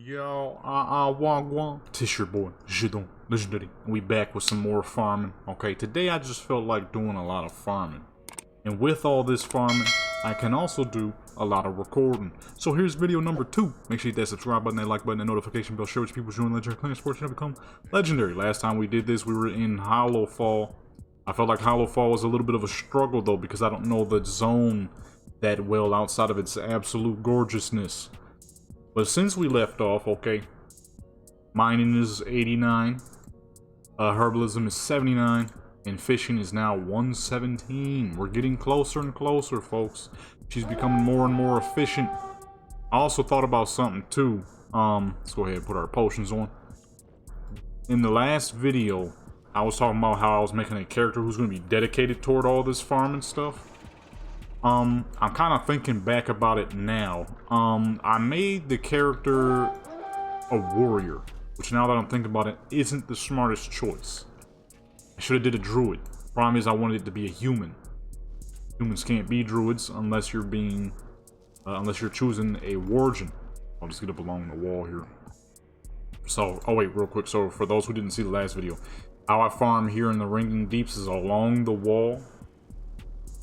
Yo, wagwan. Tis your boy, Jidon, Legendary. We back with some more farming. Okay, today I just felt like doing a lot of farming. And with all this farming, I can also do a lot of recording. So here's video number 2. Make sure you hit that subscribe button, that like button, that notification bell. Share with people join Legendary Clan Sports and become legendary. Last time we did this, we were in Hollow Fall. I felt like Hollow Fall was a little bit of a struggle though, because I don't know the zone that well outside of its absolute gorgeousness. But since we left off, okay, mining is 89, herbalism is 79, and fishing is now 117. We're getting closer and closer, folks. She's becoming more and more efficient. I also thought about something too. Let's go ahead and put our potions on. In the last video, I was talking about how I was making a character who's going to be dedicated toward all this farming stuff. I'm kind of thinking back about it now. I made the character a warrior, which now that I'm thinking about it, isn't the smartest choice. I should have did a druid. Problem is I wanted it to be a human. Humans can't be druids unless you're being, unless you're choosing a wargen. I'll just get up along the wall here. So, oh wait, real quick. So for those who didn't see the last video, how I farm here in the ringing deeps is along the wall.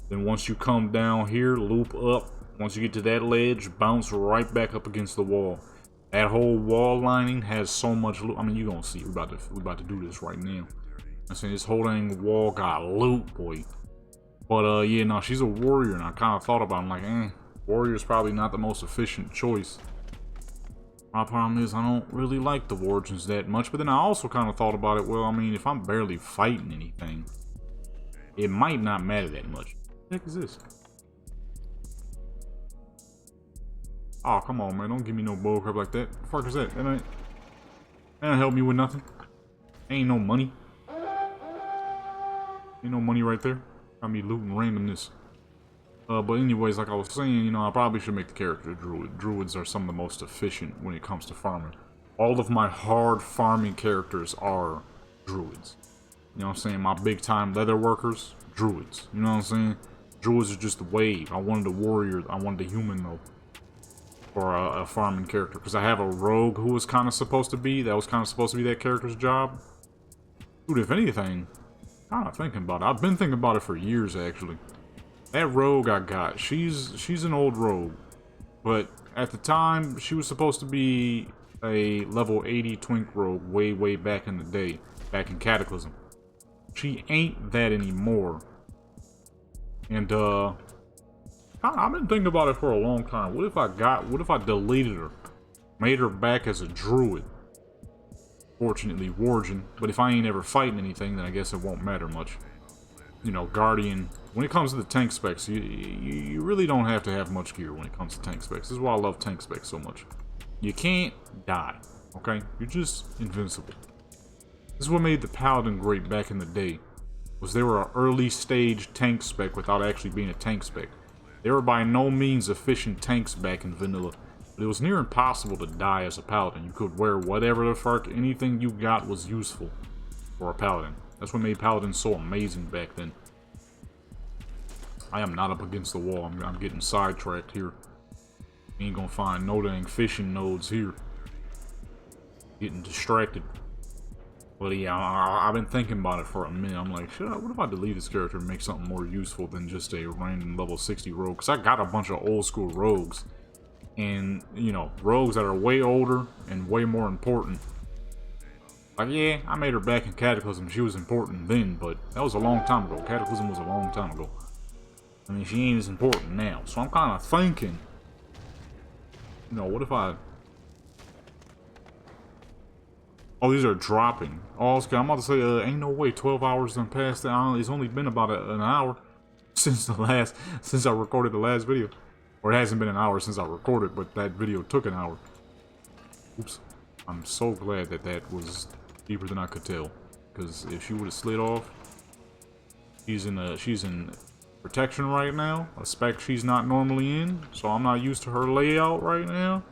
Then once you come down here, loop up. Once you get to that ledge, bounce right back up against the wall. That whole wall lining has so much loot. I mean, you're gonna see. We're about to do this right now. I'm saying this whole dang wall got loot, boy. But yeah, no, she's a warrior, and I kind of thought about it. I'm like, warrior's probably not the most efficient choice. My problem is I don't really like the wargens that much. But then I also kind of thought about it. Well, I mean, if I'm barely fighting anything, it might not matter that much. What the heck is this? Oh, come on, man. Don't give me no bullcrap like that. What the fuck is that? That ain't help me with nothing. Ain't no money. Ain't no money right there. Got me looting randomness. But anyways, like I was saying, you know, I probably should make the character a druid. Druids are some of the most efficient when it comes to farming. All of my hard farming characters are druids. You know what I'm saying? My big time leather workers, druids. You know what I'm saying? Druids are just a wave. I wanted a warrior. I wanted a human though, for a farming character, because I have a rogue who was kind of supposed to be. That was kind of supposed to be that character's job. Dude, if anything, kind of thinking about it. I've been thinking about it for years actually. That rogue I got, she's an old rogue, but at the time she was supposed to be a level 80 twink rogue way back in the day, back in Cataclysm. She ain't that anymore. And I've been thinking about it for a long time. What if I deleted her, made her back as a druid? Fortunately, wargen. But if I ain't ever fighting anything, then I guess it won't matter much. You know, guardian. When it comes to the tank specs, you really don't have to have much gear when it comes to tank specs. This is why I love tank specs so much. You can't die, okay? You're just invincible. This is what made the paladin great back in the day. Was they were an early stage tank spec without actually being a tank spec. They were by no means efficient tanks back in vanilla, but it was near impossible to die as a paladin. You could wear whatever the fuck, anything you got was useful for a paladin. That's what made paladins so amazing back then. I am not up against the wall. I'm getting sidetracked here. Ain't gonna find no dang fishing nodes here. Getting distracted. But yeah, I've been thinking about it for a minute. I'm like, what if I delete this character and make something more useful than just a random level 60 rogue? Because I got a bunch of old school rogues. And, you know, rogues that are way older and way more important. Like, yeah, I made her back in Cataclysm. She was important then, but that was a long time ago. Cataclysm was a long time ago. I mean, she ain't as important now. So I'm kind of thinking, you know, what if I... Oh, these are dropping. Oh, okay, I'm about to say, ain't no way 12 hours done passed. It's only been about an hour since I recorded the last video. Or it hasn't been an hour since I recorded, but that video took an hour. Oops. I'm so glad that was deeper than I could tell. Because if she would have slid off, she's in protection right now. A spec she's not normally in, so I'm not used to her layout right now.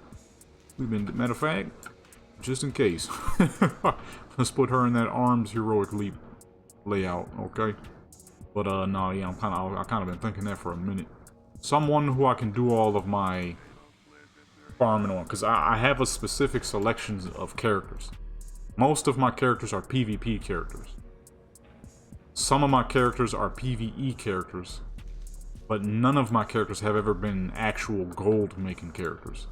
Matter of fact, just in case. Let's put her in that arms heroic leap layout, okay? But no, yeah, I kind of been thinking that for a minute. Someone who I can do all of my farming on, because I have a specific selection of characters. Most of my characters are PvP characters. Some of my characters are PvE characters, but none of my characters have ever been actual gold making characters.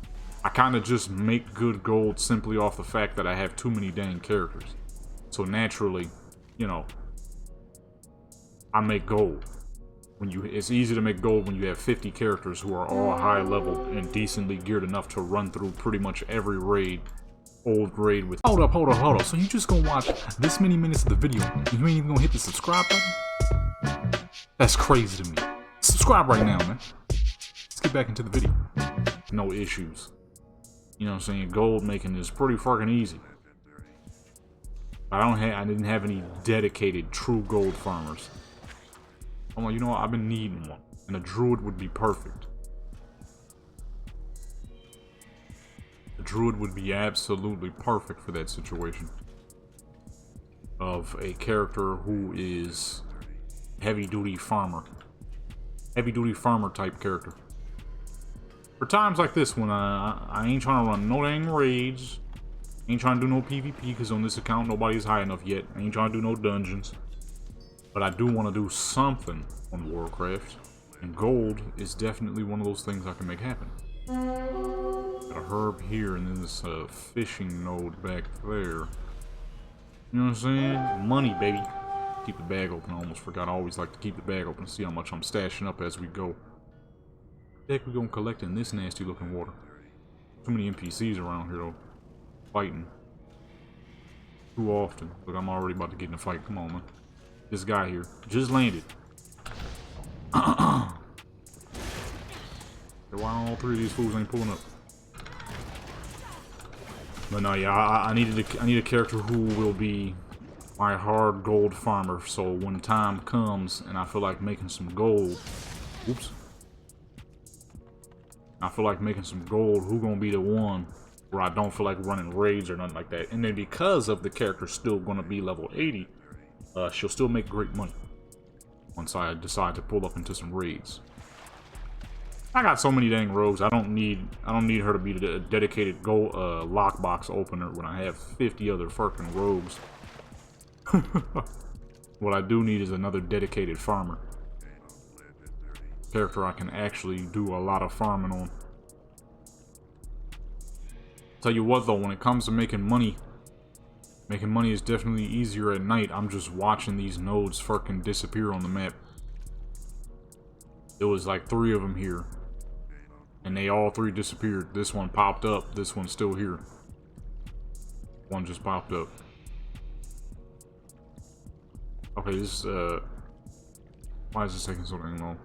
I kind of just make good gold simply off the fact that I have too many dang characters. So naturally, you know, I make gold. It's easy to make gold when you have 50 characters who are all high level and decently geared enough to run through pretty much every raid, old raid with. Hold up. So you just gonna watch this many minutes of the video and you ain't even gonna hit the subscribe button? That's crazy to me. Subscribe right now, man. Let's get back into the video. No issues. You know what I'm saying? Gold making is pretty fucking easy. I didn't have any dedicated true gold farmers. I'm like, you know what? I've been needing one, and a druid would be perfect. A druid would be absolutely perfect for that situation. Of a character who is heavy-duty farmer. Heavy-duty farmer type character. For times like this, when I ain't trying to run no dang raids, ain't trying to do no PvP, because on this account nobody's high enough yet. I ain't trying to do no dungeons. But I do want to do something on Warcraft, and gold is definitely one of those things I can make happen. Got a herb here, and then this fishing node back there. You know what I'm saying? Money, baby. Keep the bag open. I almost forgot. I always like to keep the bag open to see how much I'm stashing up as we go. What the heck we gonna collect in this nasty looking water? Too many NPCs around here though. Fighting. Too often. Look, I'm already about to get in a fight. Come on, man. This guy here just landed. Why all three of these fools ain't pulling up? But no, yeah, I need a character who will be my hard gold farmer. So when time comes and I feel like making some gold, oops, I feel like making some gold, who gonna be the one where I don't feel like running raids or nothing like that? And then because of the character still gonna be level 80. She'll still make great money once I decide to pull up into some raids. I got so many dang rogues. I don't need her to be the dedicated gold lockbox opener when I have 50 other fucking rogues. What I do need is another dedicated farmer. Character I can actually do a lot of farming on. Tell you what though, when it comes to making money is definitely easier at night. I'm just watching these nodes fucking disappear on the map. There was like 3 of them here. And they all 3 disappeared. This one popped up. This one's still here. One just popped up. Okay, this why is this taking so dang long?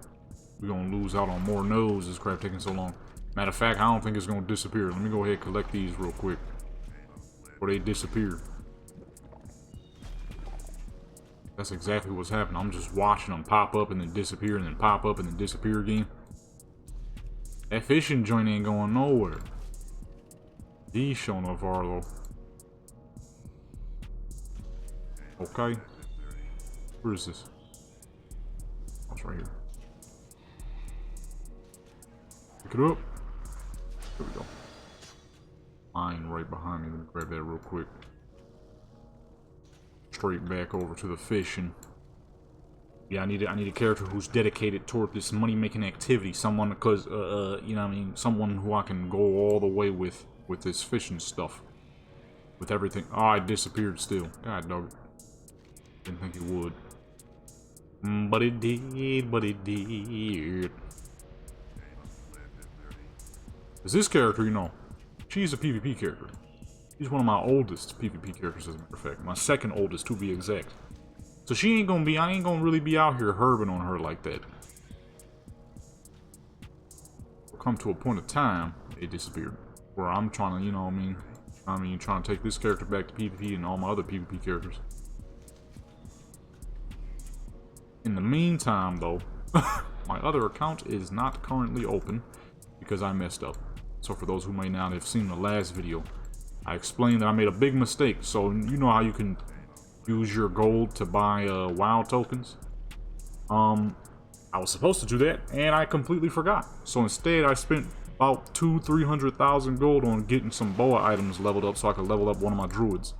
We're gonna lose out on more nodes. This crap taking so long. Matter of fact, I don't think it's gonna disappear. Let me go ahead and collect these real quick before they disappear. That's exactly what's happening. I'm just watching them pop up and then disappear and then pop up and then disappear again. That fishing joint ain't going nowhere. He's showing up far though. Okay. Where is this? Oh, it's right here. Pick it up. There we go. Mine right behind me. Let me grab that real quick. Straight back over to the fishing. Yeah, I need a character who's dedicated toward this money-making activity. Someone, because you know what I mean, someone who I can go all the way with this fishing stuff, with everything. Oh, it disappeared still. God dog. Didn't think it would, but it did. But it did. Is this character, you know, she's a PvP character. She's one of my oldest PvP characters, as a matter of fact. My second oldest, to be exact. So she ain't gonna be, I ain't gonna really be out here herbing on her like that. We'll come to a point of time, it disappeared. Where I'm trying to, you know what I mean? Trying to take this character back to PvP and all my other PvP characters. In the meantime, though, my other account is not currently open because I messed up. So for those who may not have seen the last video, I explained that I made a big mistake. So you know how you can use your gold to buy WoW tokens? I was supposed to do that and I completely forgot. So instead I spent about 200,000-300,000 gold on getting some boa items leveled up so I could level up one of my druids.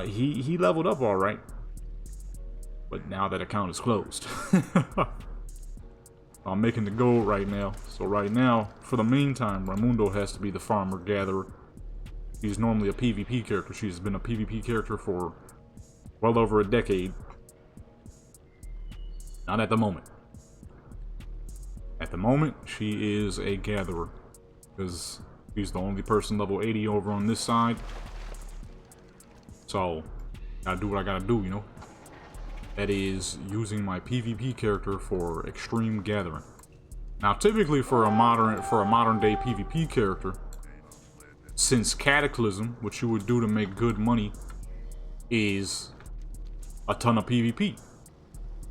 He leveled up all right, but now that account is closed. I'm making the gold right now. So right now, for the meantime, Raimundo has to be the farmer gatherer. She's normally a PvP character. She's been a PvP character for well over a decade. Not at the moment. At the moment, she is a gatherer, because she's the only person level 80 over on this side. So, gotta do what I gotta do, you know? That is using my PvP character for extreme gathering. Now, typically for a modern day PvP character, since Cataclysm, what you would do to make good money is a ton of PvP.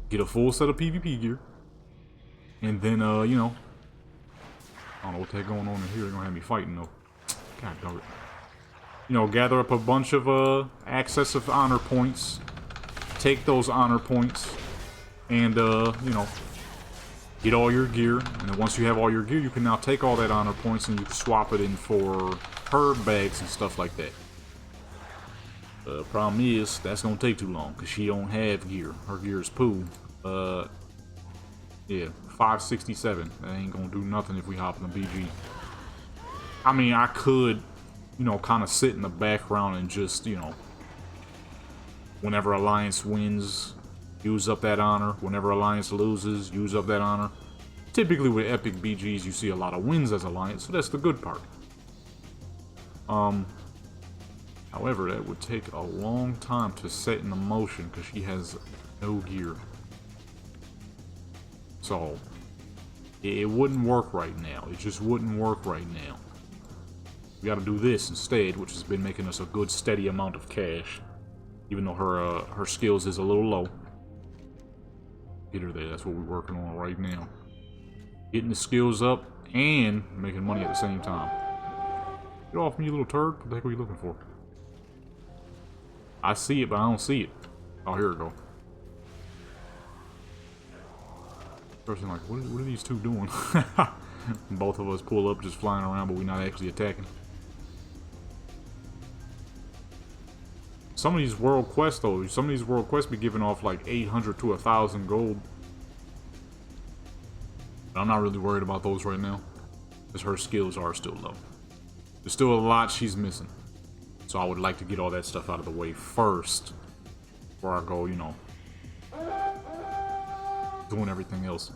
Get a full set of PvP gear, and then you know, I don't know what the heck going on in here. They're gonna have me fighting though. God darn it. You know, gather up a bunch of excessive honor points. Take those honor points and, you know, get all your gear. And then once you have all your gear, you can now take all that honor points and you can swap it in for herb bags and stuff like that. The problem is, that's going to take too long because she don't have gear. Her gear is poo. Yeah, 567. That ain't going to do nothing if we hop in the BG. I mean, I could, you know, kind of sit in the background and just, you know, whenever Alliance wins, use up that honor. Whenever Alliance loses, use up that honor. Typically with epic BGs, you see a lot of wins as Alliance, so that's the good part. However, that would take a long time to set into motion because she has no gear. So, it wouldn't work right now. It just wouldn't work right now. We gotta do this instead, which has been making us a good steady amount of cash. Even though her skills is a little low. Get her there, that's what we're working on right now. Getting the skills up and making money at the same time. Get off me, you little turd. What the heck are you looking for? I see it, but I don't see it. Oh, here we go. Person like, what are these two doing? Both of us pull up just flying around, but we're not actually attacking. Some of these world quests, though, be giving off like 800 to 1,000 gold. But I'm not really worried about those right now, because her skills are still low. There's still a lot she's missing. So I would like to get all that stuff out of the way first, before I go, you know, doing everything else.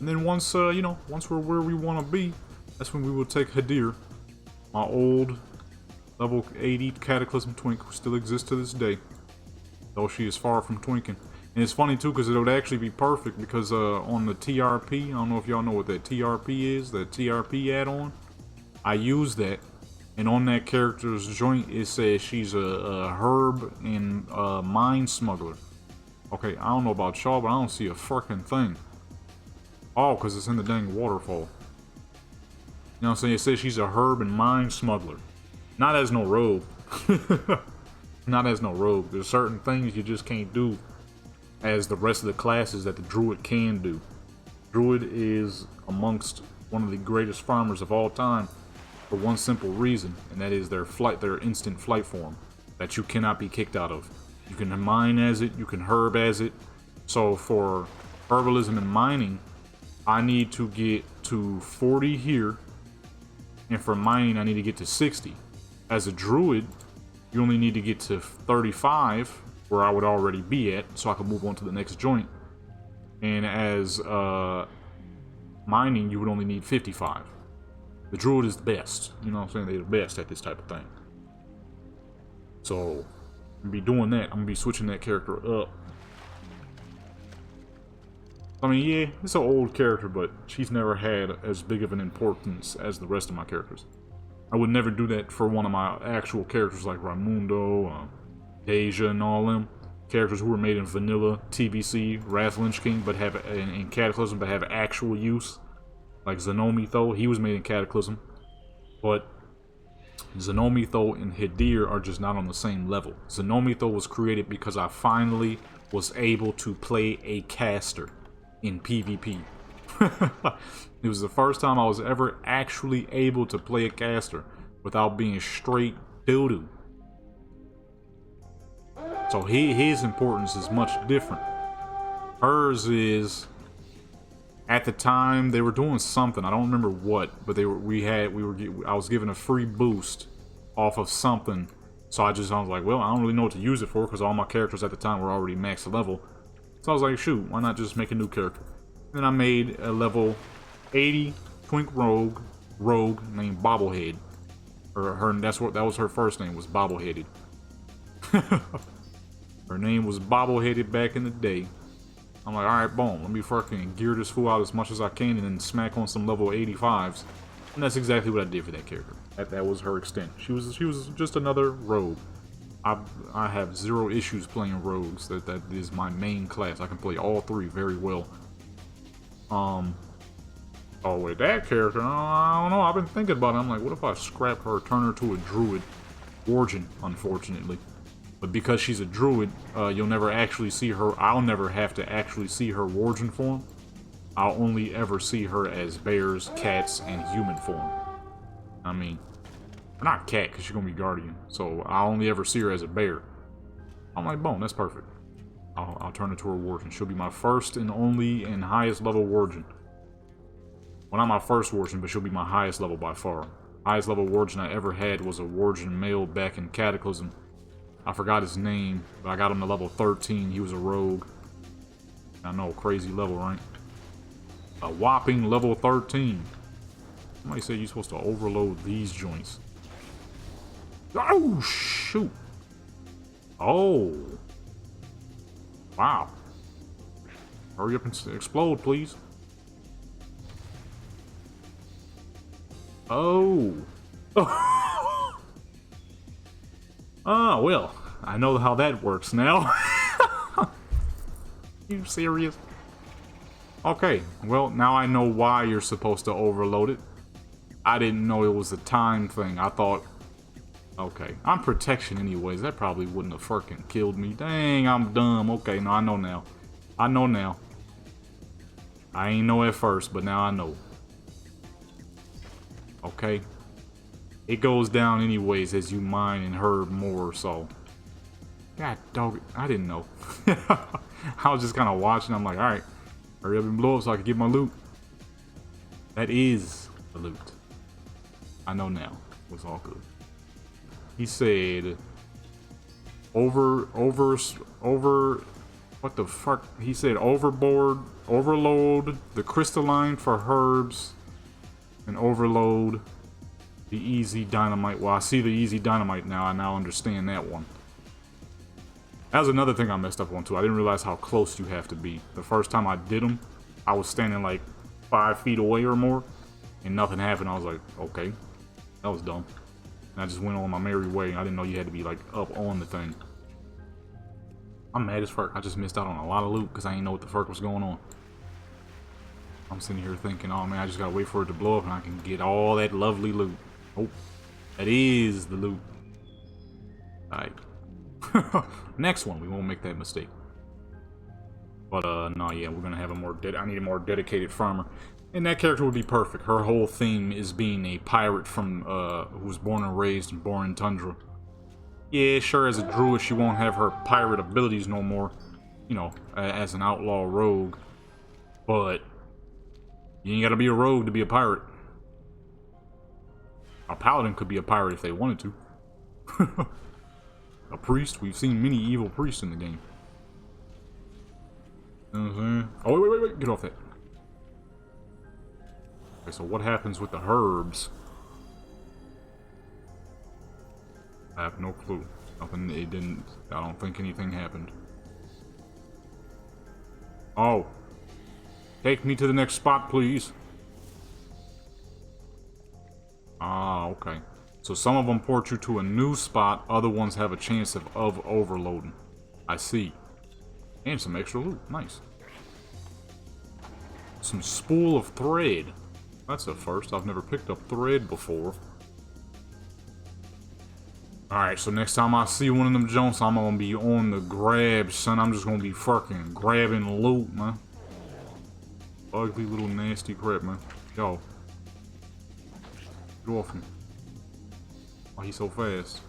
And then once, you know, once we're where we want to be, that's when we will take Hadir, my old level 80 Cataclysm Twink, who still exists to this day, though she is far from twinking. And it's funny too, because it would actually be perfect, because on the TRP, I don't know if y'all know what that TRP is, that TRP add-on, I use that, and on that character's joint, it says she's a herb and mine smuggler. Okay, I don't know about y'all, but I don't see a frickin' thing. Oh, because it's in the dang waterfall. You know what I'm saying? It says she's a herb and mine smuggler. Not as no rogue. Not as no rogue. There's certain things you just can't do as the rest of the classes that the druid can do. Druid is amongst one of the greatest farmers of all time for one simple reason, and that is their instant flight form that you cannot be kicked out of. You can mine as it, you can herb as it. So for herbalism and mining, I need to get to 40 here, and for mining I need to get to 60. As a druid, you only need to get to 35, where I would already be at, so I can move on to the next joint. And as mining, you would only need 55. The druid is the best. You know what I'm saying? They're the best at this type of thing. So, I'm going to be doing that. I'm going to be switching that character up. I mean, yeah, it's an old character, but she's never had as big of an importance as the rest of my characters. I would never do that for one of my actual characters like Raimundo, Deja, and all them. Characters who were made in vanilla, TBC, Wrath Lynch King, but have in Cataclysm, but have actual use. Like Xenomytho, he was made in Cataclysm. But Xenomytho and Hadir are just not on the same level. Xenomytho was created because I finally was able to play a caster in PvP. It was the first time I was ever actually able to play a caster without being straight doo-doo. So his importance is much different. Hers is, at the time they were doing something, I don't remember what, but I was given a free boost off of something. So I was like, well, I don't really know what to use it for because all my characters at the time were already max level. So I was like, shoot, why not just make a new character? Then I made a level 80 twink rogue named Bobblehead. That was her first name, was Bobbleheaded. Her name was Bobbleheaded back in the day. I'm like, alright, boom, let me fucking gear this fool out as much as I can and then smack on some level 85s. And that's exactly what I did for that character. That was her extent. She was just another rogue. I have zero issues playing rogues. That is my main class. I can play all three very well. Oh, with that character, I don't know. I've been thinking about it. I'm like, what if I scrap her, turn her to a druid? Origin, unfortunately. But because she's a druid, you'll never actually see her. I'll never have to actually see her origin form. I'll only ever see her as bears, cats, and human form. I mean, not cat, because she's going to be guardian. So I'll only ever see her as a bear. I'm like, boom, that's perfect. I'll turn her to her origin. She'll be my first and only and highest level origin. Well, not my first origin, but she'll be my highest level by far. Highest level origin I ever had was a origin male back in Cataclysm. I forgot his name, but I got him to level 13. He was a rogue. I know, crazy level, right? A whopping level 13. Somebody said you're supposed to overload these joints. Oh, shoot. Oh. Wow. Hurry up and explode, please. Oh. Oh, well, I know how that works now. You serious? Okay, well, now I know why you're supposed to overload it. I didn't know it was a time thing. I thought, okay, I'm protection anyways. That probably wouldn't have fucking killed me. Dang, I'm dumb. Okay, no, I know now. I know now. I ain't know at first, but now I know. Okay. It goes down anyways as you mine and herb more, so. God dog it, I didn't know. I was just kind of watching. I'm like, alright, hurry up and blow up so I can get my loot. That is the loot. I know now. It was all good. He said, over, what the fuck? He said overload the crystalline for herbs, and overload the easy dynamite. Well, I see the easy dynamite now. I now understand that one. That was another thing I messed up on too. I didn't realize how close you have to be. The first time I did them, I was standing like 5 feet away or more, and nothing happened. I was like, okay, that was dumb. And I just went on my merry way. I didn't know you had to be like up on the thing. I'm mad as fuck. I just missed out on a lot of loot because I didn't know what the fuck was going on. I'm sitting here thinking, oh man, I just gotta wait for it to blow up and I can get all that lovely loot. Oh, that is the loot. Alright. Next one, we won't make that mistake. But no, yeah, we're gonna have a more I need a more dedicated farmer. And that character would be perfect. Her whole theme is being a pirate from who was born and raised in Boring Tundra. Yeah, sure, as a druid she won't have her pirate abilities no more, you know, as an outlaw rogue. But you ain't gotta be a rogue to be a pirate. A paladin could be a pirate if they wanted to. A priest, we've seen many evil priests in the game. You know what I'm saying? Oh, wait, get off that. Okay, so what happens with the herbs? I have no clue. Nothing, it didn't, I don't think anything happened. Oh. Take me to the next spot, please. Ah, okay. So some of them port you to a new spot, other ones have a chance of overloading. I see. And some extra loot. Nice. Some spool of thread. That's a first. I've never picked up thread before. Alright, so next time I see one of them Jones, I'm gonna be on the grab, son. I'm just gonna be fucking grabbing loot, man. Ugly little nasty crap, man. Yo. Get off him. Why he's so fast?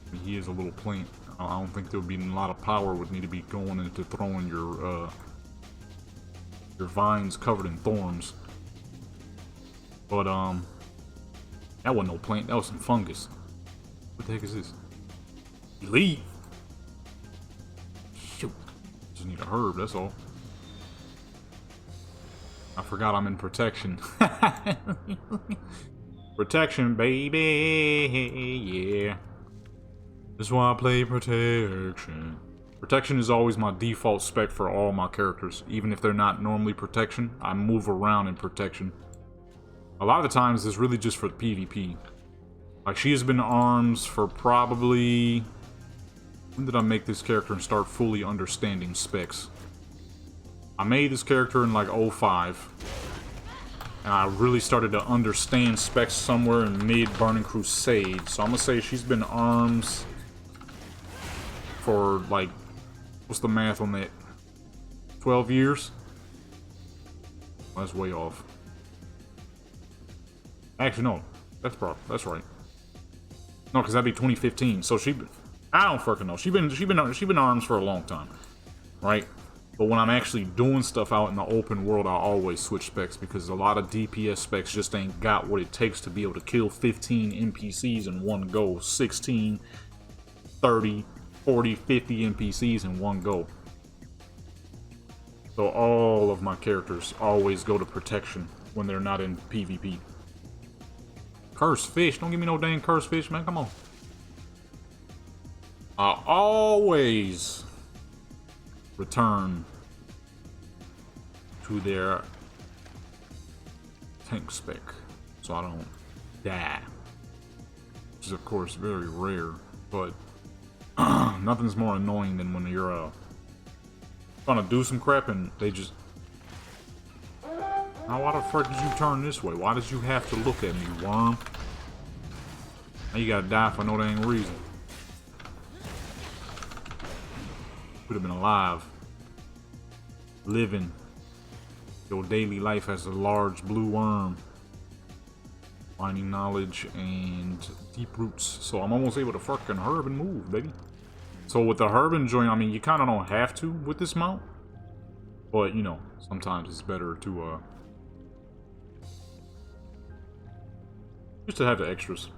I mean, he is a little plant. I don't think there'll be a lot of power would need to be going into throwing your vines covered in thorns. But, that wasn't no plant, that was some fungus. What the heck is this? Elite! Shoot. Just need a herb, that's all. I forgot I'm in protection. Protection, baby, yeah. That's why I play protection. Protection is always my default spec for all my characters. Even if they're not normally protection, I move around in protection. A lot of the times, it's really just for PvP. Like, she has been arms for probably... When did I make this character and start fully understanding specs? I made this character in like 05. And I really started to understand specs somewhere in mid-Burning Crusade. So I'm gonna say she's been arms for like... What's the math on that? 12 years? Well, that's way off. Actually, no. That's right. No, because that'd be 2015. So I don't fucking know. She been arms for a long time, right? But when I'm actually doing stuff out in the open world, I always switch specs because a lot of DPS specs just ain't got what it takes to be able to kill 15 NPCs in one go. 16, 30, 40, 50 NPCs in one go. So all of my characters always go to protection when they're not in PvP. Cursed fish. Don't give me no dang cursed fish, man. Come on. I always return to their tank spec so I don't die. Which is, of course, very rare. But nothing's more annoying than when you're trying to do some crap and they just... Now, why the fuck did you turn this way? Why did you have to look at me, worm? Now you gotta die for no dang reason. Could have been alive. Living your daily life as a large blue worm. Finding knowledge and deep roots. So I'm almost able to fucking herb and move, baby. So with the herb and joint, I mean, you kind of don't have to with this mount. But, you know, sometimes it's better to, just to have the extras.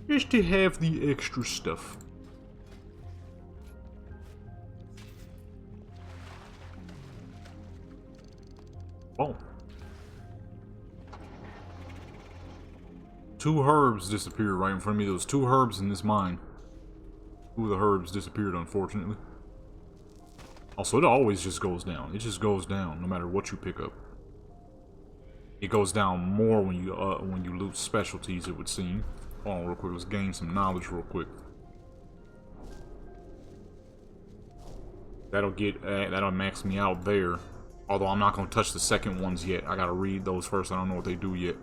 Just to have the extra stuff. Oh. 2 herbs disappeared right in front of me. There was 2 herbs in this mine. 2 of the herbs disappeared, unfortunately. Also, it always just goes down. It just goes down, no matter what you pick up. It goes down more when you loot specialties, it would seem. Hold on real quick, let's gain some knowledge real quick. That'll max me out there. Although I'm not gonna touch the second ones yet. I gotta read those first. I don't know what they do yet.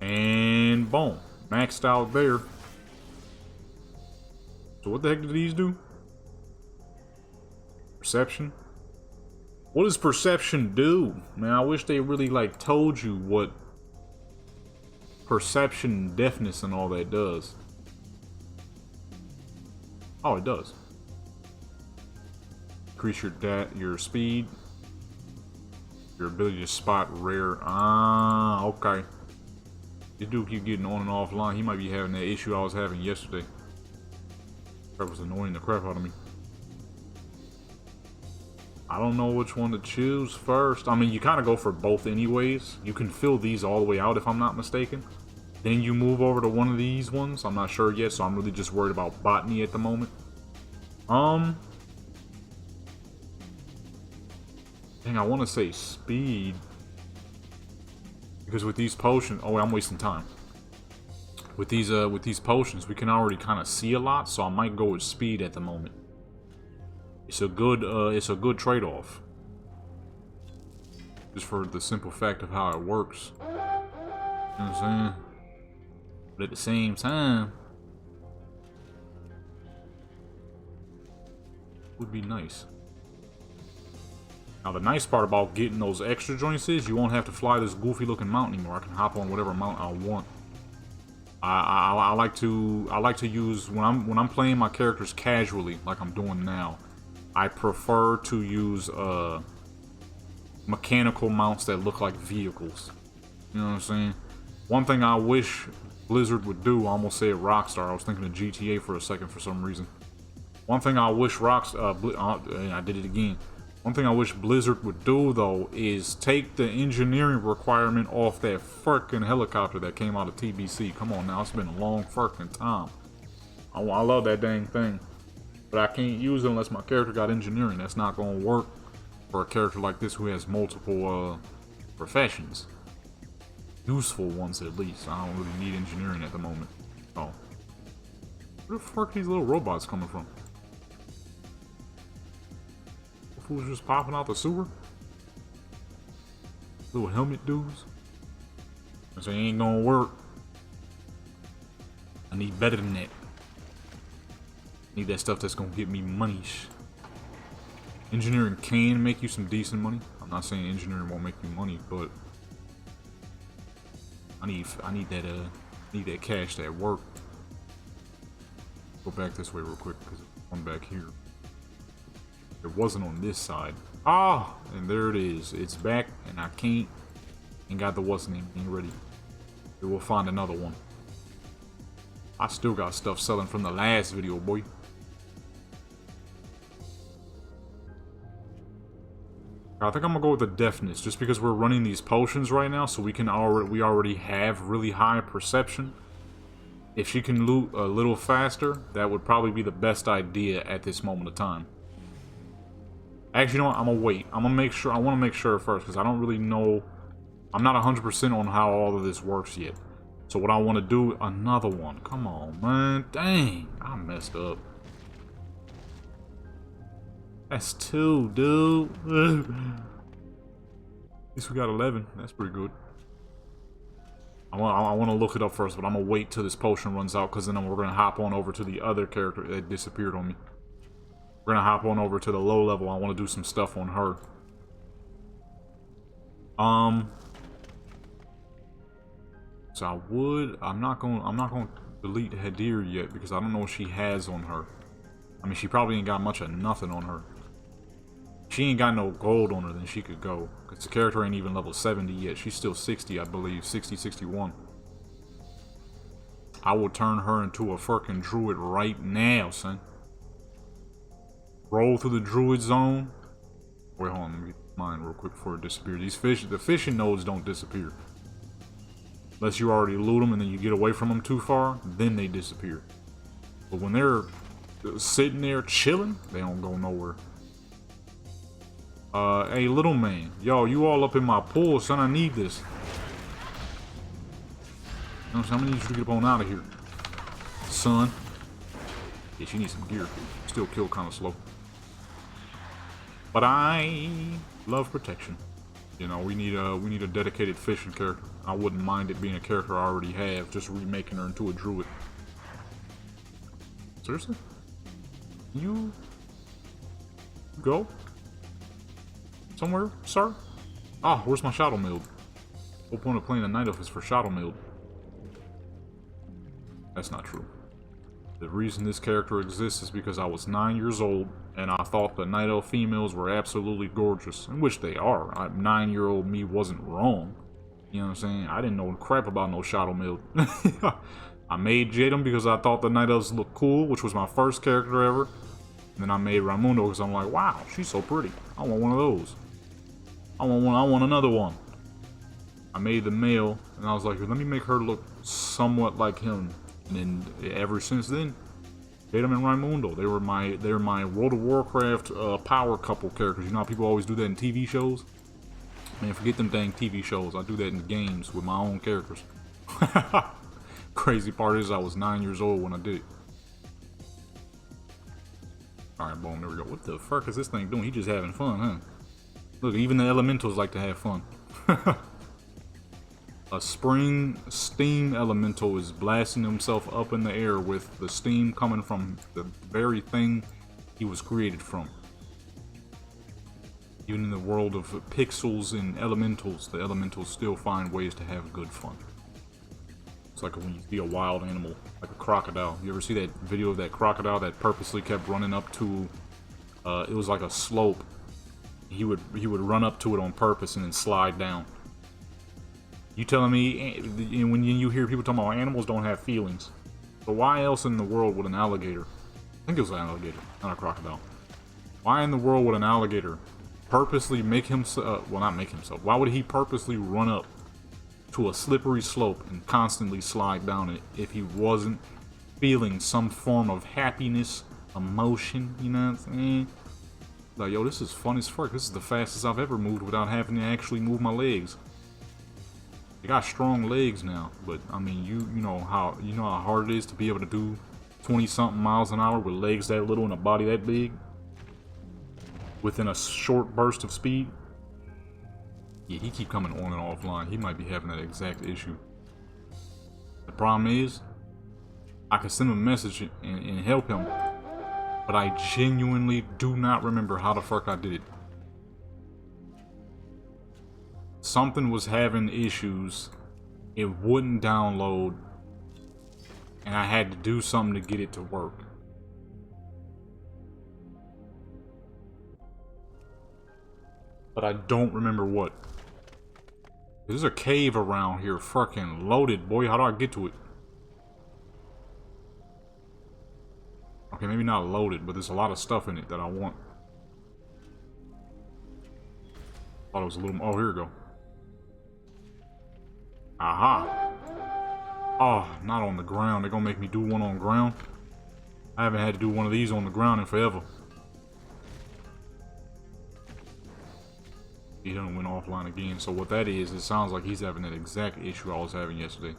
And boom. Maxed out there. So what the heck do these do? Perception? What does perception do? Man, I wish they really like told you what perception, deafness, and all that does. Oh, it does. Increase your speed, your ability to spot rare. Ah, okay. This dude keep getting on and offline. He might be having that issue I was having yesterday. That was annoying the crap out of me. I don't know which one to choose first. I mean, you kind of go for both anyways. You can fill these all the way out if I'm not mistaken. Then you move over to one of these ones. I'm not sure yet, so I'm really just worried about botany at the moment. Dang, I want to say speed. Because with these potions... Oh, wait, I'm wasting time. With these potions, we can already kind of see a lot, so I might go with speed at the moment. It's a good trade-off. Just for the simple fact of how it works. You know what I'm saying? But at the same time, Would be nice. Now the nice part about getting those extra joints is you won't have to fly this goofy looking mount anymore. I can hop on whatever mount I want. I like to use when I'm playing my characters casually, like I'm doing now. I prefer to use mechanical mounts that look like vehicles. You know what I'm saying? One thing I wish Blizzard would do, I almost said Rockstar. I was thinking of GTA for a second for some reason. One thing I wish I did it again. One thing I wish Blizzard would do, though, is take the engineering requirement off that fucking helicopter that came out of TBC. Come on now, it's been a long fucking time. I love that dang thing. But I can't use it unless my character got engineering. That's not going to work for a character like this who has multiple professions. Useful ones, at least. I don't really need engineering at the moment. Oh. Where the fuck are these little robots coming from? Fools just popping out the sewer? Little helmet dudes? I say ain't gonna work. I need better than that. Need that stuff that's gonna get me money. Engineering can make you some decent money. I'm not saying engineering won't make you money, but I need that cash, that work. Go back this way real quick because there's one back here. It wasn't on this side. Ah, and there it is. It's back, and I ain't got the what's name ain't ready. We will find another one. I still got stuff selling from the last video, boy. I think I'm gonna go with the deafness, just because we're running these potions right now, so we already have really high perception. If she can loot a little faster, that would probably be the best idea at this moment of time. Actually, you know what? I'm gonna wait. I'm gonna make sure. I want to make sure first because I don't really know. I'm not 100% on how all of this works yet. So what I want to do, another one. Come on, man. Dang, I messed up. That's 2, dude. At least we got 11. That's pretty good. I want to look it up first, but I'm gonna wait till this potion runs out because then we're gonna hop on over to the other character that disappeared on me. We're gonna hop on over to the low level. I want to do some stuff on her. So I'm not gonna delete Hadir yet because I don't know what she has on her. I mean, she probably ain't got much of nothing on her. She ain't got no gold on her, then she could go. Because the character ain't even level 70 yet. She's still 60, I believe. 60, 61. I will turn her into a fucking druid right now, son. Roll through the druid zone. Wait, hold on. Let me get mine real quick before it disappears. The fishing nodes don't disappear. Unless you already loot them and then you get away from them too far, then they disappear. But when they're sitting there chilling, they don't go nowhere. Hey, little man. Yo, you all up in my pool, son. I need this. You know, so I'm gonna need you to get up on out of here, son. Yeah, she needs some gear. Still kill kind of slow. But I love protection. You know, we need a dedicated fishing character. I wouldn't mind it being a character I already have, just remaking her into a druid. Seriously? You go somewhere, sir? Ah, where's my shadow mill? Whole point of playing a night elf is for shadow mill. That's not true. The reason this character exists is because I was 9 years old and I thought the night elf females were absolutely gorgeous, in which they are. 9-year-old me wasn't wrong. You know what I'm saying? I didn't know crap about no shadow mill. I made Jadam because I thought the night elves looked cool, which was my first character ever. And then I made Raimundo because I'm like, wow, she's so pretty. I want one of those. I want another one. I made the male, and I was like, let me make her look somewhat like him. And then ever since then, Jadam and Raimundo, they're my World of Warcraft power couple characters. You know how people always do that in TV shows? Man, forget them dang TV shows. I do that in games with my own characters. Crazy part is I was 9 years old when I did it. Alright, boom, there we go. What the fuck is this thing doing? He just having fun, huh? Look, even the elementals like to have fun. A spring steam elemental is blasting himself up in the air with the steam coming from the very thing he was created from. Even in the world of pixels and elementals, the elementals still find ways to have good fun. It's like when you see a wild animal, like a crocodile. You ever see that video of that crocodile that purposely kept running up to, it was like a slope. He would run up to it on purpose and then slide down. You telling me, and when you hear people talking about animals don't have feelings, so why else in the world would an alligator, I think it was an alligator, not a crocodile. Why in the world would an alligator purposely make himself, well, not make himself, why would he purposely run up to a slippery slope and constantly slide down it if he wasn't feeling some form of happiness, emotion, you know what I'm saying? Like, yo, this is fun as fuck. This is the fastest I've ever moved without having to actually move my legs. They got strong legs now, but I mean, you know how hard it is to be able to do 20-something miles an hour with legs that little and a body that big within a short burst of speed. Yeah, he keep coming on and offline. He might be having that exact issue. The problem is, I can send him a message and help him, but I genuinely do not remember how the fuck I did it. Something was having issues. It wouldn't download, and I had to do something to get it to work. But I don't remember what. There's a cave around here, fucking loaded, boy. How do I get to it? Okay, maybe not loaded, but there's a lot of stuff in it that I want. Thought it was a little... Oh, here we go. Aha! Oh, not on the ground. They're gonna make me do one on ground. I haven't had to do one of these on the ground in forever. He done went offline again. So what that is, it sounds like he's having that exact issue I was having yesterday.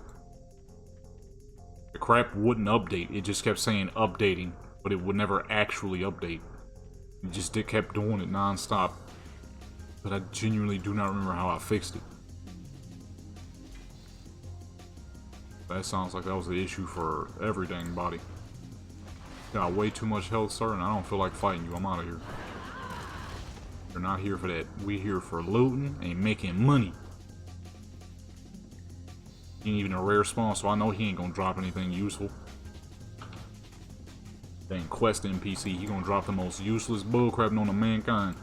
The crap wouldn't update. It just kept saying updating, but it would never actually update. It just kept doing it non-stop. But I genuinely do not remember how I fixed it. That sounds like that was the issue for every dang body. Got way too much health, sir, and I don't feel like fighting you. I'm out of here. We're not here for that. We here for looting and making money. He ain't even a rare spawn, so I know he ain't gonna drop anything useful. Dang quest NPC, he gonna drop the most useless bullcrap known to mankind.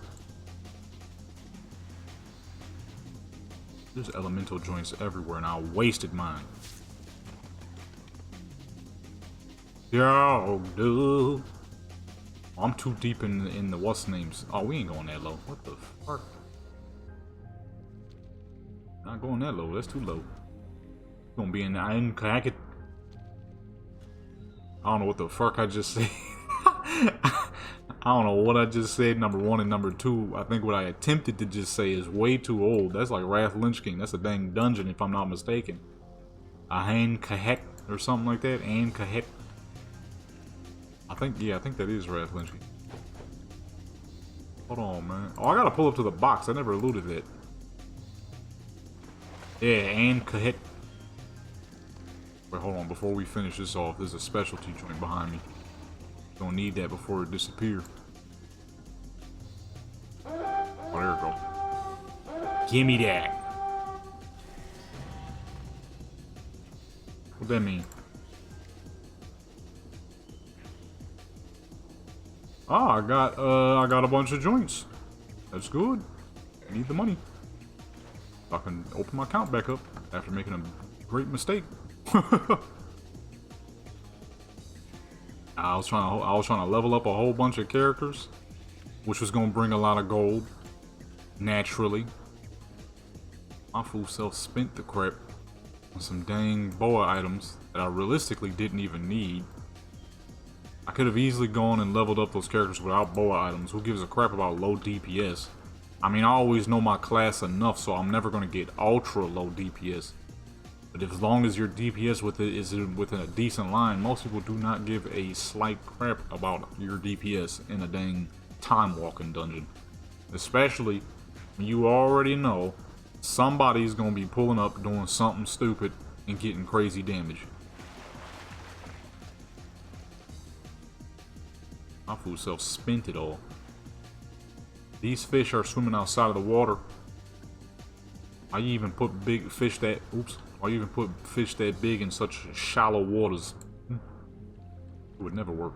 There's elemental joints everywhere, and I wasted mine. Yo, dude. I'm too deep in the what's names. Oh, we ain't going that low. What the fuck? Not going that low. That's too low. Gonna be in the I don't know what the fuck I just said. I don't know what I just said. Number one and number two. I think what I attempted to just say is way too old. That's like Wrath Lich King. That's a dang dungeon if I'm not mistaken. Ahan Kahet or something like that. An Kahet. I think that is Wrath Lich King. Hold on, man. Oh, I gotta pull up to the box. I never looted it. Yeah, and Kahet. Wait, hold on. Before we finish this off, there's a specialty joint behind me. Gonna need that before it disappears. Oh, there we go. Give me that. What that mean? Ah, I got a bunch of joints. That's good. I need the money. I can open my account back up after making a great mistake. I was trying to level up a whole bunch of characters, which was gonna bring a lot of gold. Naturally, my fool self spent the crap on some dang boa items that I realistically didn't even need. I could have easily gone and leveled up those characters without boa items. Who gives a crap about low DPS? I mean, I always know my class enough, so I'm never going to get ultra low DPS. But as long as your DPS with it is within a decent line, most people do not give a slight crap about your DPS in a dang time walking dungeon. Especially when you already know somebody's going to be pulling up doing something stupid and getting crazy damage. My food self spent it all. These fish are swimming outside of the water. Why you even put big fish that... Oops. Why you even put fish that big in such shallow waters? It would never work.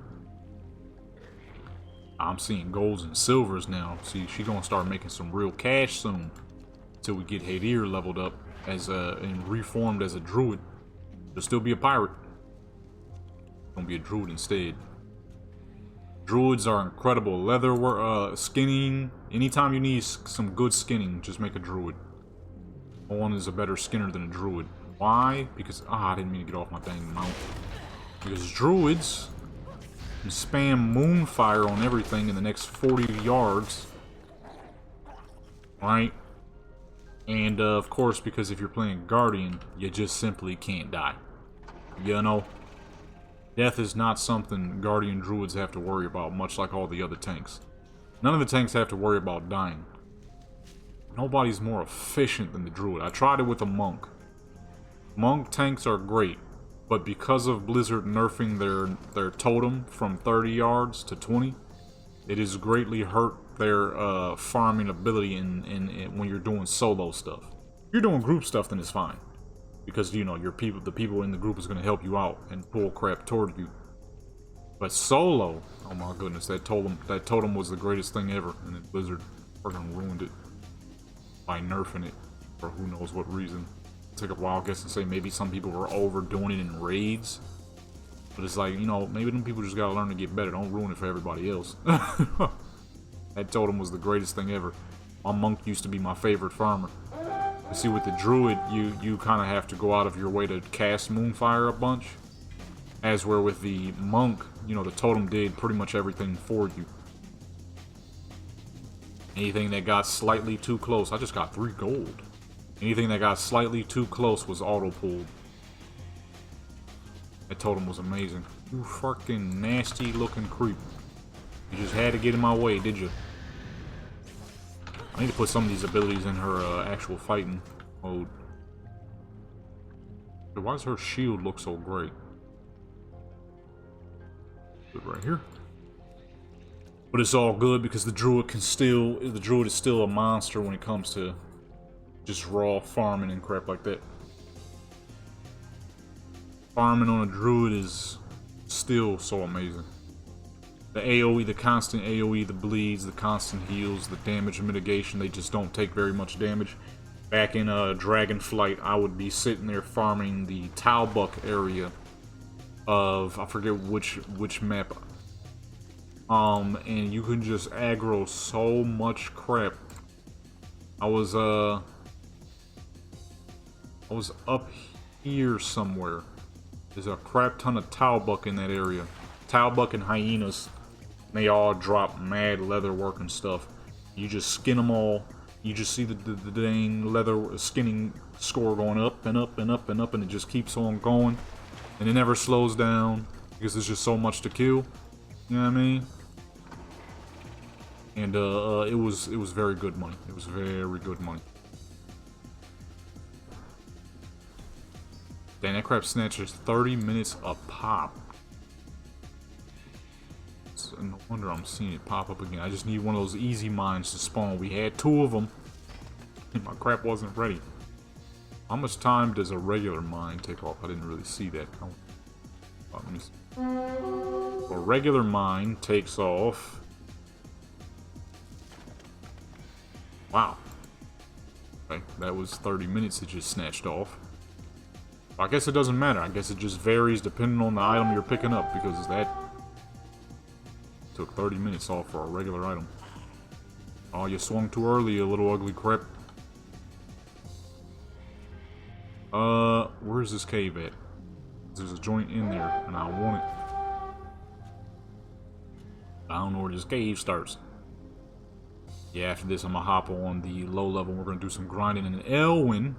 I'm seeing golds and silvers now. See, she's gonna start making some real cash soon. Until we get Hadir leveled up as and reformed as a druid. She'll still be a pirate. Gonna be a druid instead. Druids are incredible. Leather skinning. Anytime you need some good skinning, just make a druid. No one is a better skinner than a druid. Why? Because I didn't mean to get off my dang mount. Because druids can spam moonfire on everything in the next 40 yards. Right? And of course, because if you're playing Guardian, you just simply can't die. You know? Death is not something Guardian Druids have to worry about, much like all the other tanks. None of the tanks have to worry about dying. Nobody's more efficient than the Druid. I tried it with a Monk. Monk tanks are great, but because of Blizzard nerfing their totem from 30 yards to 20, it has greatly hurt their farming ability in when you're doing solo stuff. If you're doing group stuff, then it's fine. Because, you know, the people in the group is going to help you out and pull crap toward you. But solo, oh my goodness, that totem was the greatest thing ever, and then Blizzard freaking ruined it by nerfing it for who knows what reason. Take a wild guess and say maybe some people were overdoing it in raids. But it's like, you know, maybe them people just gotta learn to get better. Don't ruin it for everybody else. That totem was the greatest thing ever. My monk used to be my favorite farmer. You see, with the druid, you kind of have to go out of your way to cast moonfire a bunch. As where with the monk, you know, the totem did pretty much everything for you. Anything that got slightly too close, I just got 3 gold. Anything that got slightly too close was auto-pulled. That totem was amazing. You fucking nasty looking creep. You just had to get in my way, did you? I need to put some of these abilities in her actual fighting mode. Why does her shield look so great? Good right here. But it's all good because the druid is still a monster when it comes to just raw farming and crap like that. Farming on a druid is still so amazing. The AoE, the constant AoE, the bleeds, the constant heals, the damage mitigation, they just don't take very much damage. Back in Dragonflight, I would be sitting there farming the Talbuck area of, I forget which map. And you can just aggro so much crap. I was up here somewhere. There's a crap ton of Talbuck in that area. Talbuck and hyenas. They all drop mad leather work and stuff. You just skin them all. You just see the dang leather skinning score going up and up and up and up, and it just keeps on going. And it never slows down because there's just so much to kill. You know what I mean? And it was very good money. It was very good money. Dang, that crap snatches 30 minutes a pop. So no wonder I'm seeing it pop up again. I just need one of those easy mines to spawn. We had 2 of them, and my crap wasn't ready. How much time does a regular mine take off? I didn't really see that. Oh, let me see. A regular mine takes off. Wow. Okay, that was 30 minutes it just snatched off. I guess it doesn't matter. I guess it just varies depending on the item you're picking up, because that took 30 minutes off for a regular item. Oh, you swung too early, you little ugly crap. Where's this cave at? There's a joint in there, and I want it. I don't know where this cave starts. Yeah, after this, I'm gonna hop on the low level. We're gonna do some grinding in Elwyn.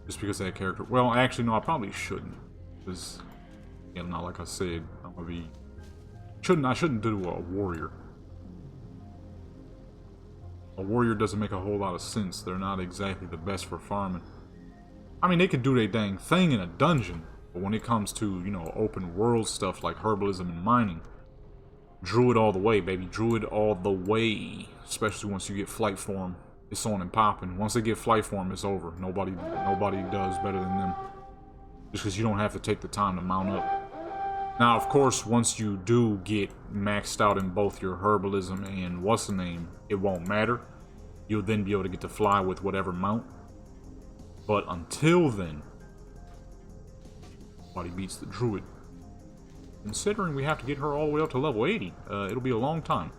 Just because that character... Well, actually, no, I probably shouldn't. Because, you know, like I said, I'm gonna be... I shouldn't do a warrior. A warrior doesn't make a whole lot of sense. They're not exactly the best for farming. I mean, they could do their dang thing in a dungeon. But when it comes to, you know, open world stuff like herbalism and mining, Druid all the way, baby. Druid all the way. Especially once you get flight form, it's on and popping. Once they get flight form, it's over. Nobody does better than them. Just because you don't have to take the time to mount up. Now, of course, once you do get maxed out in both your herbalism and what's the name, it won't matter. You'll then be able to get to fly with whatever mount. But until then, nobody beats the Druid. Considering we have to get her all the way up to level 80, it'll be a long time.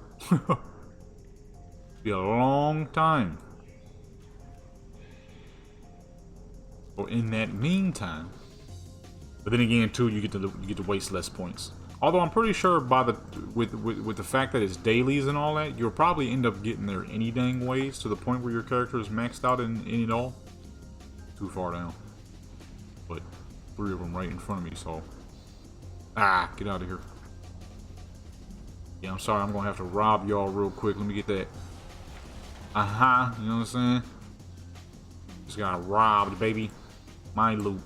Be a long time. So in that meantime, but then again, too, you get to waste less points. Although I'm pretty sure by the with the fact that it's dailies and all that, you'll probably end up getting there any dang ways to the point where your character is maxed out in it all. Too far down. But 3 of them right in front of me, so get out of here. Yeah, I'm sorry, I'm gonna have to rob y'all real quick. Let me get that. You know what I'm saying? Just got robbed, baby. My loot.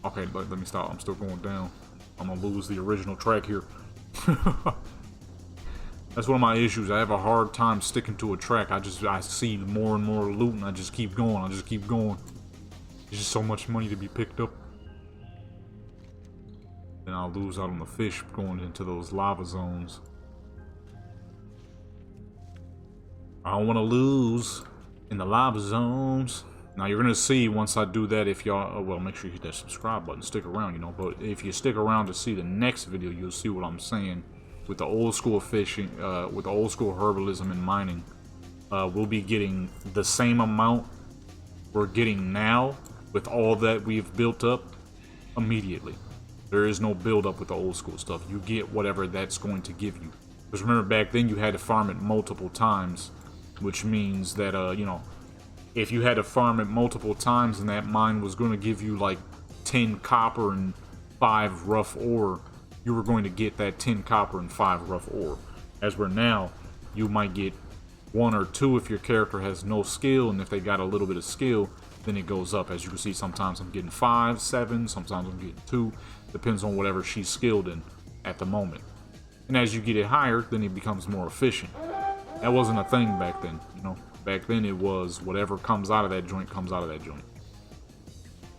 Okay, let me stop. I'm still going down. I'm gonna lose the original track here. That's one of my issues. I have a hard time sticking to a track. I see more and more loot and I just keep going. There's just so much money to be picked up. Then I'll lose out on the fish going into those lava zones. I don't want to lose in the lava zones. Now you're gonna see once I do that, if y'all, well, make sure you hit that subscribe button, stick around, you know. But if you stick around to see the next video, you'll see what I'm saying with the old school fishing, with the old school herbalism and mining. We'll be getting the same amount we're getting now with all that we've built up immediately. There is no build up with the old school stuff. You get whatever that's going to give you. Because remember, back then you had to farm it multiple times, which means that you know, if you had to farm it multiple times and that mine was going to give you like 10 copper and 5 rough ore, you were going to get that 10 copper and 5 rough ore. As where now, you might get 1 or 2 if your character has no skill, and if they got a little bit of skill, then it goes up. As you can see, sometimes I'm getting 5, 7, sometimes I'm getting 2. Depends on whatever she's skilled in at the moment. And as you get it higher, then it becomes more efficient. That wasn't a thing back then, you know. Back then it was whatever comes out of that joint comes out of that joint,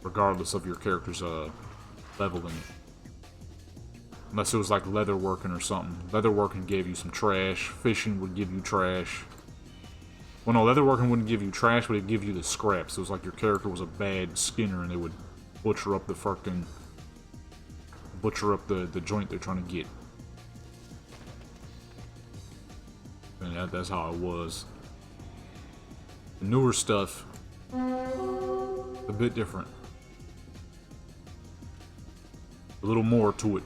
regardless of your character's level in it. Unless it was like leatherworking or something. Leatherworking gave you some trash. Fishing would give you trash. Well, no, leatherworking wouldn't give you trash, but it'd give you the scraps. It was like your character was a bad skinner and they would butcher up the fucking... butcher up the joint they're trying to get. And that's how it was. The newer stuff, a bit different. A little more to it.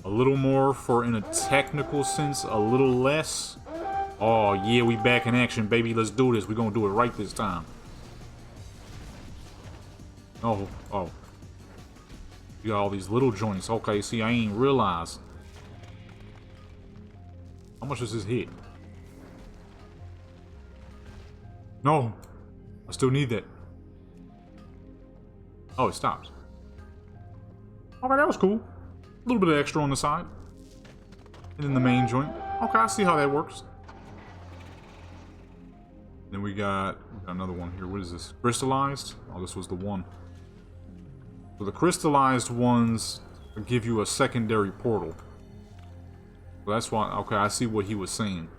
A little more for, in a technical sense, a little less. Oh yeah, we back in action, baby. Let's do this. We're gonna do it right this time. Oh. You got all these little joints. Okay, see, I ain't realized. How much does this hit? No, I still need that. Oh, it stops. Okay, that was cool. A little bit of extra on the side. And then the main joint. Okay, I see how that works. Then we got another one here. What is this? Crystallized? Oh, this was the one. So the crystallized ones give you a secondary portal. So that's why, okay, I see what he was saying.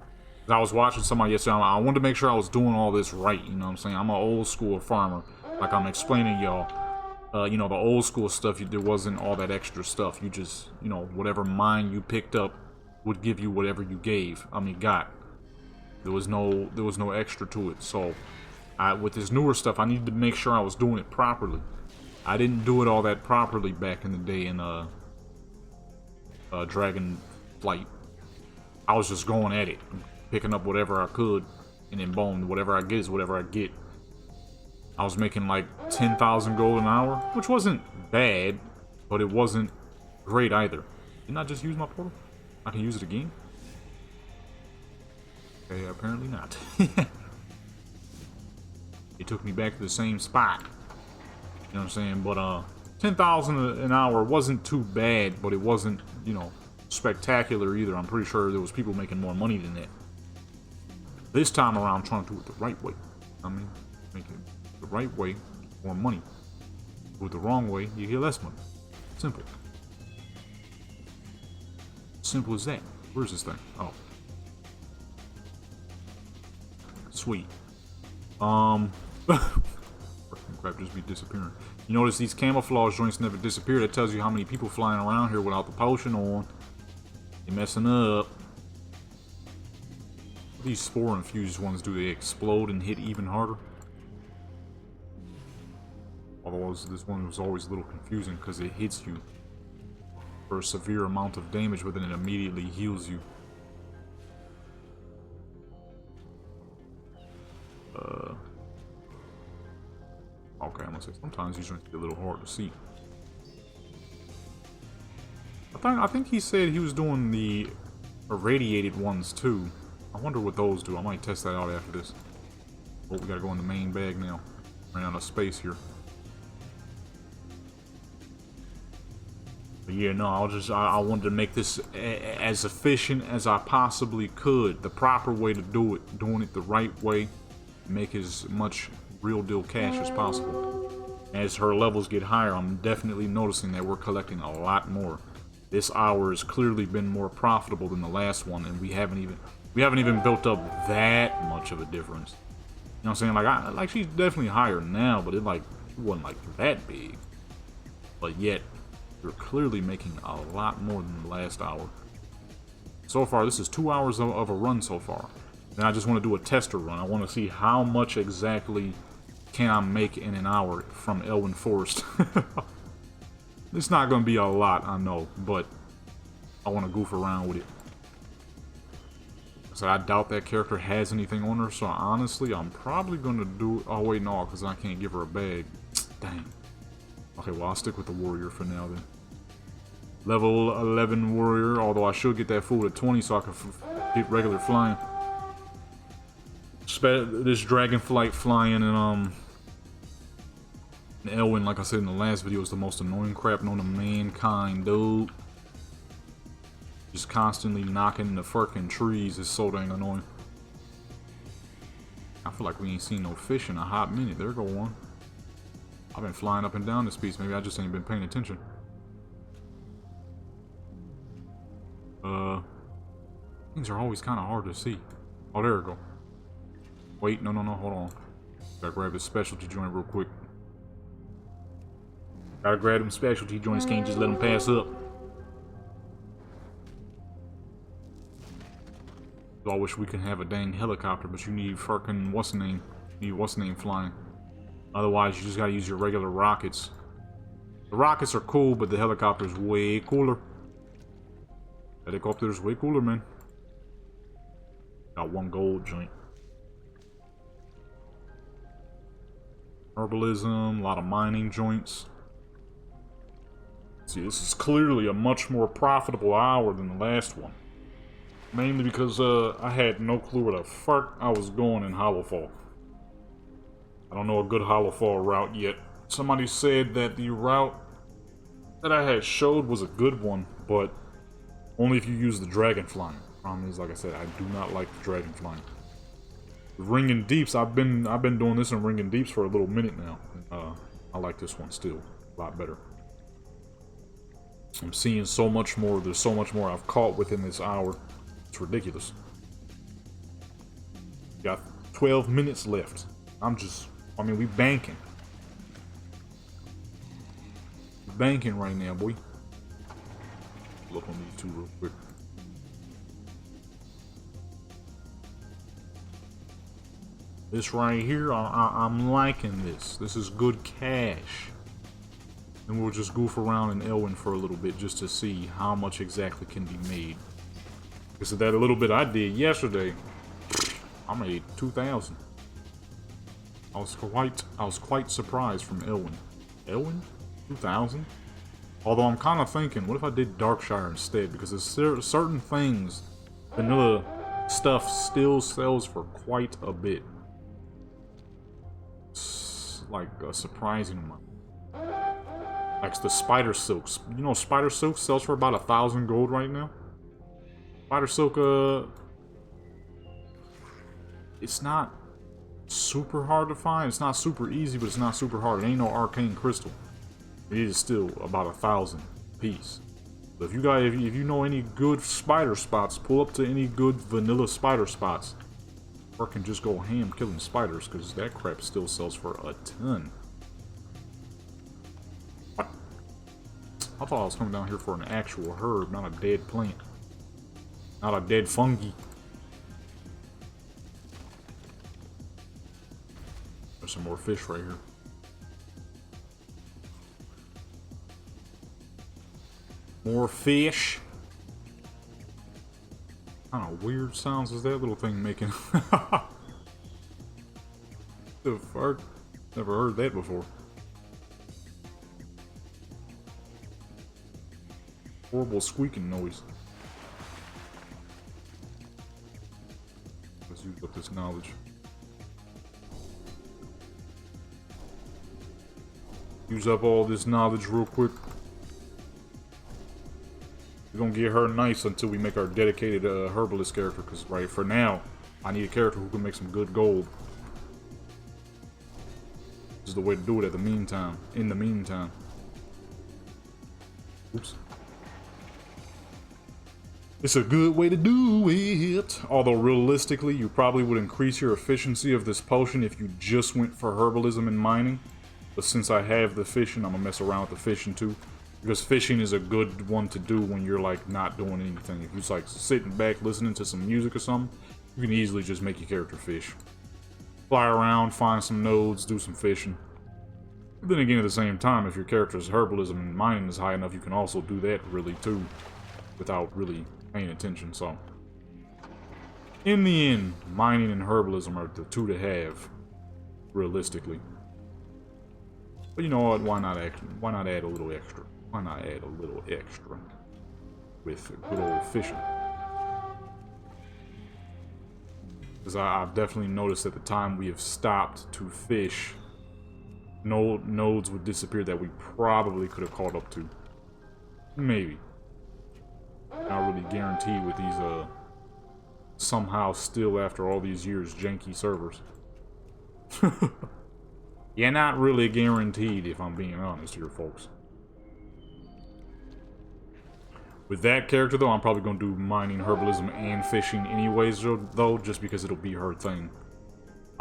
I was watching somebody yesterday. I wanted to make sure I was doing all this right, you know what I'm saying? I'm an old school farmer. Like I'm explaining y'all. You know, the old school stuff, there wasn't all that extra stuff. You just, you know, whatever mine you picked up would give you whatever you got. There was no extra to it. So, with this newer stuff, I needed to make sure I was doing it properly. I didn't do it all that properly back in the day in Dragon Flight. I was just going at it, picking up whatever I could, and then boom, whatever I get is whatever I get. I was making like 10,000 gold an hour, which wasn't bad, but it wasn't great either. Didn't I just use my portal? I can use it again? Okay, apparently not. It took me back to the same spot. You know what I'm saying? But 10,000 an hour wasn't too bad, but it wasn't, you know, spectacular either. I'm pretty sure there was people making more money than that. This time around, I'm trying to do it the right way. I mean, make it the right way, more money. Do it the wrong way, you get less money. Simple. Simple as that. Where's this thing? Oh. Sweet. Crap just be disappearing. You notice these camouflage joints never disappear. That tells you how many people flying around here without the potion on. You're messing up. These spore infused ones, do they explode and hit even harder? Otherwise, this one was always a little confusing because it hits you for a severe amount of damage, but then it immediately heals you. Okay, I'm gonna say sometimes these joints get a little hard to see. I think he said he was doing the irradiated ones too. I wonder what those do. I might test that out after this. Oh, we gotta go in the main bag now. Ran out of space here. But yeah, no, I wanted to make this as efficient as I possibly could. The proper way to do it. Doing it the right way. Make as much real deal cash as possible. As her levels get higher, I'm definitely noticing that we're collecting a lot more. This hour has clearly been more profitable than the last one, and we haven't even built up that much of a difference. You know what I'm saying? Like she's definitely higher now, but it wasn't like that big. But yet, you're clearly making a lot more than the last hour. So far, this is 2 hours of a run so far. And I just want to do a tester run. I want to see how much exactly can I make in an hour from Elwyn Forest. It's not going to be a lot, I know, but I want to goof around with it. So I doubt that character has anything on her, so honestly, I'm probably going to do... Oh, wait, no, because I can't give her a bag. Dang. Okay, well, I'll stick with the warrior for now, then. Level 11 warrior, although I should get that food at 20 so I can get regular flying. This dragonflight flying and Elwyn, like I said in the last video, is the most annoying crap known to mankind, dude. Just constantly knocking the fucking trees is so dang annoying. I feel like we ain't seen no fish in a hot minute. There go one. I've been flying up and down this piece. Maybe I just ain't been paying attention. Things are always kind of hard to see. Oh, there we go. Wait, no, hold on. Gotta grab this specialty joint real quick. Gotta grab them specialty joints, can't just let them pass up. So I wish we could have a dang helicopter, but you need fucking what's-the-name? You need what's-the-name flying. Otherwise, you just gotta use your regular rockets. The rockets are cool, but the helicopter's way cooler. The helicopter's way cooler, man. Got one gold joint. Herbalism, a lot of mining joints. See, this is clearly a much more profitable hour than the last one. Mainly because I had no clue where the fuck I was going in Hollowfall. I don't know a good Hollowfall route yet. Somebody said that the route that I had showed was a good one, but only if you use the dragon flying. Problem is, like I said, I do not like the dragon flying. The Ring and Deeps, I've been doing this in Ring and Deeps for a little minute now. I like this one still a lot better. I'm seeing so much more. There's so much more I've caught within this hour. It's ridiculous. Got 12 minutes left. I mean, we banking. We're banking right now, boy. Look on these two real quick. This right here, I'm liking this. This is good cash. And we'll just goof around in Elwyn for a little bit just to see how much exactly can be made. Because of that little bit I did yesterday, I made 2,000. I was quite surprised from Elwyn. Elwyn? 2,000? Although I'm kind of thinking, what if I did Darkshire instead? Because there's certain things, vanilla stuff still sells for quite a bit. like a surprising amount. Like the spider silks. You know, spider silk sells for about 1,000 gold right now. Spider silk, it's not super hard to find. It's not super easy, but it's not super hard. It ain't no arcane crystal. It is still about 1,000 piece. But if you guys, if you know any good spider spots, pull up to any good vanilla spider spots. Or can just go ham killing spiders, because that crap still sells for a ton. What? I thought I was coming down here for an actual herb, not a dead plant. Not a dead fungi. There's some more fish right here. More fish. What kind of weird sounds is that little thing making? The fuck? Never heard that before. Horrible squeaking noise. Let's use up this knowledge. Use up all this knowledge real quick. We're gonna get her nice until we make our dedicated herbalist character, because right for now, I need a character who can make some good gold. This is the way to do it in the meantime. Oops. It's a good way to do it. Although realistically, you probably would increase your efficiency of this potion if you just went for herbalism and mining. But since I have the fishing, I'm gonna mess around with the fishing too. Because fishing is a good one to do when you're like not doing anything. If you're just like sitting back listening to some music or something, you can easily just make your character fish. Fly around, find some nodes, do some fishing. But then again, at the same time, if your character's herbalism and mining is high enough, you can also do that really too, without really paying attention. So, in the end, mining and herbalism are the two to have, realistically. But you know what? Why not add a little extra? Why not add a little extra with good old fishing? Because I've definitely noticed at the time we have stopped to fish, nodes would disappear that we probably could have caught up to. Maybe. Not really guaranteed with these, somehow still after all these years, janky servers. You're not really guaranteed, if I'm being honest here, folks. With that character, though, I'm probably going to do mining, herbalism, and fishing anyways, though, just because it'll be her thing.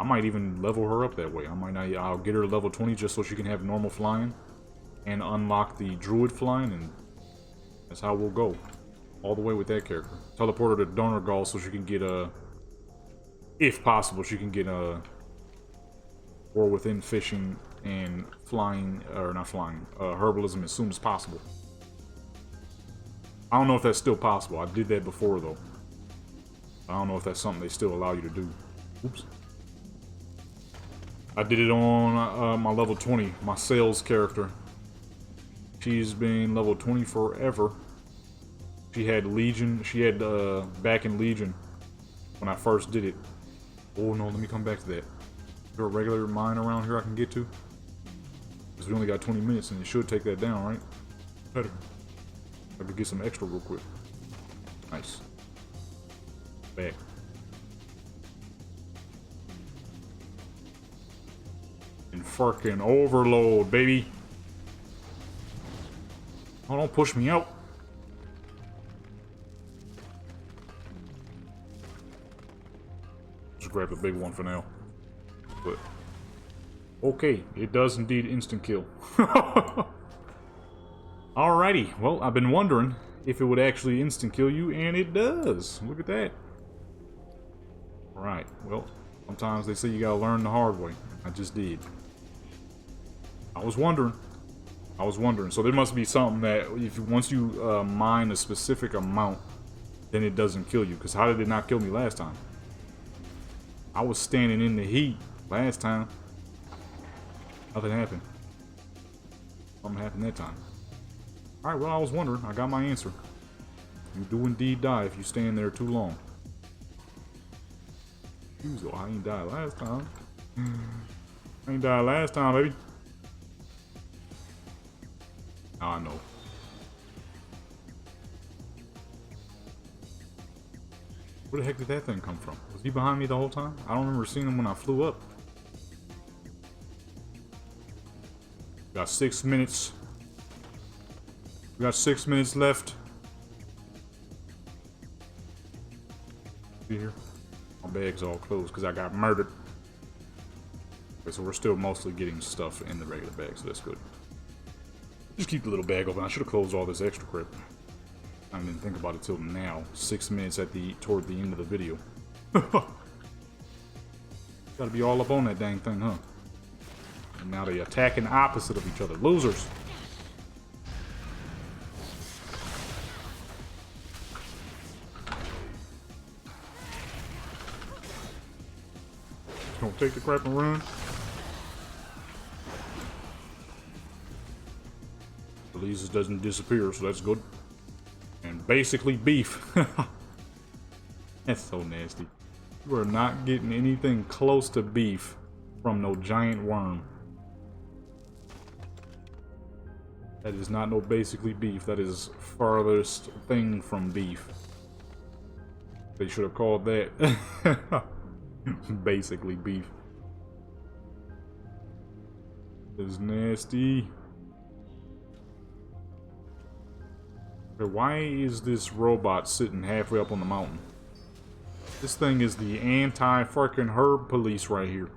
I might even level her up that way. I'll get her to level 20 just so she can have normal flying and unlock the druid flying, and that's how we'll go. All the way with that character. Teleport her to Donergal so she can get if possible, she can get or within fishing and flying, or not flying, herbalism as soon as possible. I don't know if that's still possible. I did that before, though. I don't know if that's something they still allow you to do. Oops. I did it on my level 20, my sales character. She's been level 20 forever. She had Legion. She had back in Legion when I first did it. Oh no, let me come back to that. Is there a regular mine around here I can get to? Because we only got 20 minutes and it should take that down, right? Better. I could get some extra real quick. Nice. Back. And fucking overload, baby. Oh, don't push me out. Just grab the big one for now. But okay, it does indeed instant kill. Alrighty, well, I've been wondering if it would actually instant kill you, and it does. Look at that. Alright, well, sometimes they say you gotta learn the hard way. I just did. I was wondering. So there must be something that once you mine a specific amount, then it doesn't kill you. Because how did it not kill me last time? I was standing in the heat last time. Nothing happened. Something happened that time. Alright, well, I was wondering. I got my answer. You do indeed die if you stand there too long. I ain't died last time. I ain't died last time, baby. I know. Where the heck did that thing come from? Was he behind me the whole time? I don't remember seeing him when I flew up. Got 6 minutes. We got 6 minutes left. See here? My bag's all closed because I got murdered. Okay, so we're still mostly getting stuff in the regular bag, so that's good. Just keep the little bag open. I should have closed all this extra crap. I didn't think about it till now. 6 minutes toward the end of the video. Gotta be all up on that dang thing, huh? And now they attacking opposite of each other. Losers. Just gonna take the crap and run. At least it doesn't disappear, so that's good. And basically beef. That's so nasty. You are not getting anything close to beef from no giant worm. That is not no basically beef. That is farthest thing from beef. They should have called that basically beef. It's nasty. Okay, why is this robot sitting halfway up on the mountain? This thing is the anti-fucking herb police right here.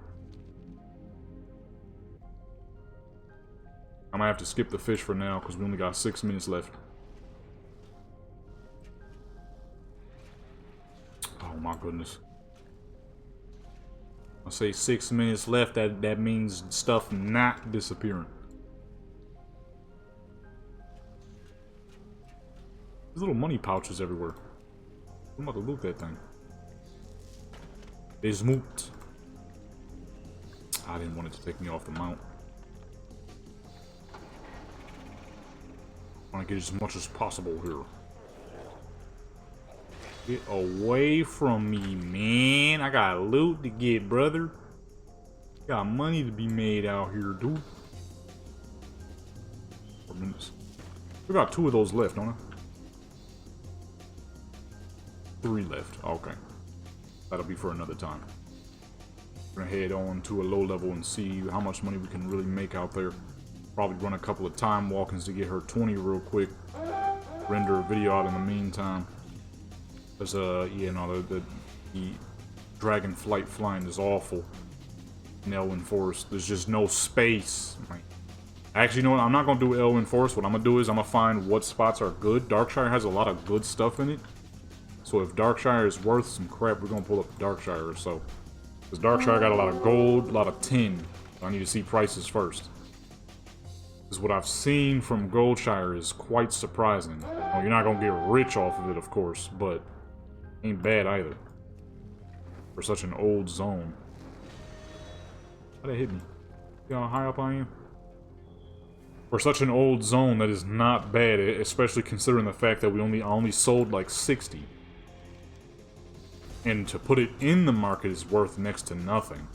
I'm gonna have to skip the fish for now because we only got 6 minutes left. Oh my goodness. I say 6 minutes left, that means stuff not disappearing. There's little money pouches everywhere. I'm about to loot that thing. Bismuth. I didn't want it to take me off the mount. I want to get as much as possible here. Get away from me, man. I got loot to get, brother. Got money to be made out here, dude. 4 minutes. We got 2 of those left, don't I? 3 left. Okay. That'll be for another time. We're gonna head on to a low level and see how much money we can really make out there. Probably run a couple of time walkings to get her 20 real quick. Render a video out in the meantime. There's yeah, no, the dragon flight flying is awful in Elwyn Forest. There's just no space. Actually, you know what? I'm not gonna do Elwyn Forest. What I'm gonna do is I'm gonna find what spots are good. Darkshire has a lot of good stuff in it. So if Darkshire is worth some crap, we're gonna pull up Darkshire. So, because Darkshire got a lot of gold, a lot of tin. I need to see prices first. Because what I've seen from Goldshire is quite surprising. Well, you're not gonna get rich off of it, of course, but ain't bad either. For such an old zone. How'd that hit me? See how high up I am? For such an old zone, that is not bad, especially considering the fact that I only sold like 60. And to put it in the market is worth next to nothing.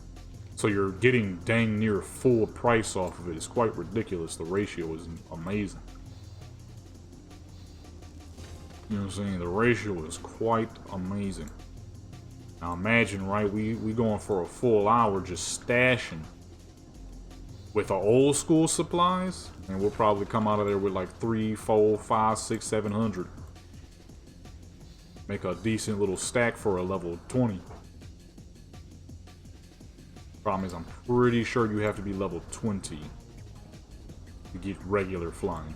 So you're getting dang near full price off of it. It's quite ridiculous. The ratio is amazing. You know what I'm saying? The ratio is quite amazing. Now imagine, right, we going for a full hour just stashing with the old school supplies, and we'll probably come out of there with like 3, 4, 5, 6, 700. Make a decent little stack for a level 20. Problem is, I'm pretty sure you have to be level 20 to get regular flying.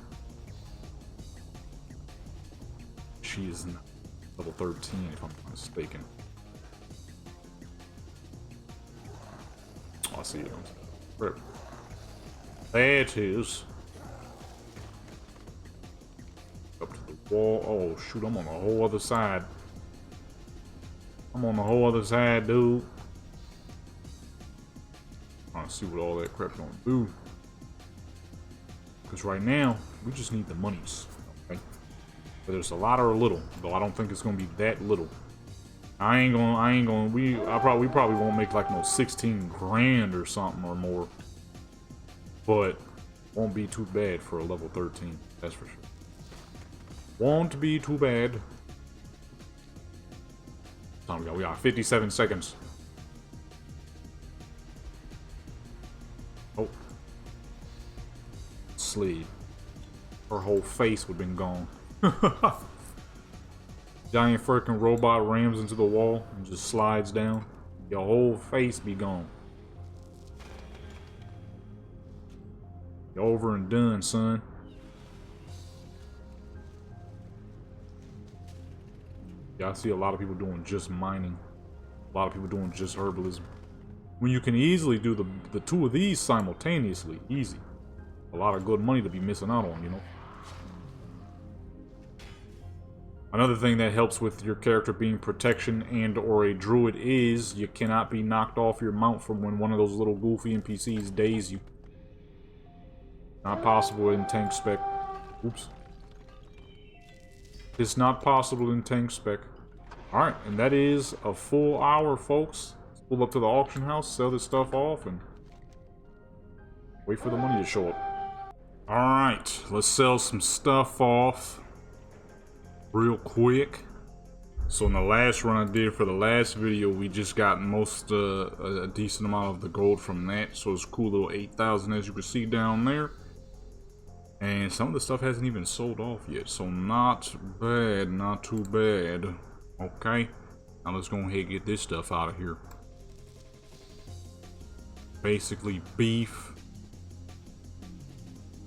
She is level 13, if I'm not mistaken. Oh, I see it. There it is. Up to the wall. Oh, shoot, I'm on the whole other side. I'm on the whole other side, dude. Trying to see what all that crap's gonna do. Because right now, we just need the monies. Okay? Whether it's a lot or a little, though I don't think it's gonna be that little. We probably won't make like no 16 grand or something or more. But won't be too bad for a level 13, that's for sure. Won't be too bad. Time we got 57 seconds. Oh. Slid. Her whole face would have been gone. Giant freaking robot rams into the wall and just slides down. Your whole face be gone. You're over and done, son. Yeah, I see a lot of people doing just mining. A lot of people doing just herbalism. When you can easily do the two of these simultaneously, easy. A lot of good money to be missing out on, you know. Another thing that helps with your character being protection and or a druid is you cannot be knocked off your mount from when one of those little goofy NPCs daze you. Not possible in tank spec. Oops. It's not possible in tank spec. Alright, and that is a full hour, folks. Let's pull up to the auction house, sell this stuff off, and wait for the money to show up. Alright, let's sell some stuff off real quick. So in the last run I did for the last video, we just got most a decent amount of the gold from that. So it's a cool little 8,000 as you can see down there. And some of the stuff hasn't even sold off yet, so not bad, not too bad. Okay, now let's go ahead and get this stuff out of here. Basically beef.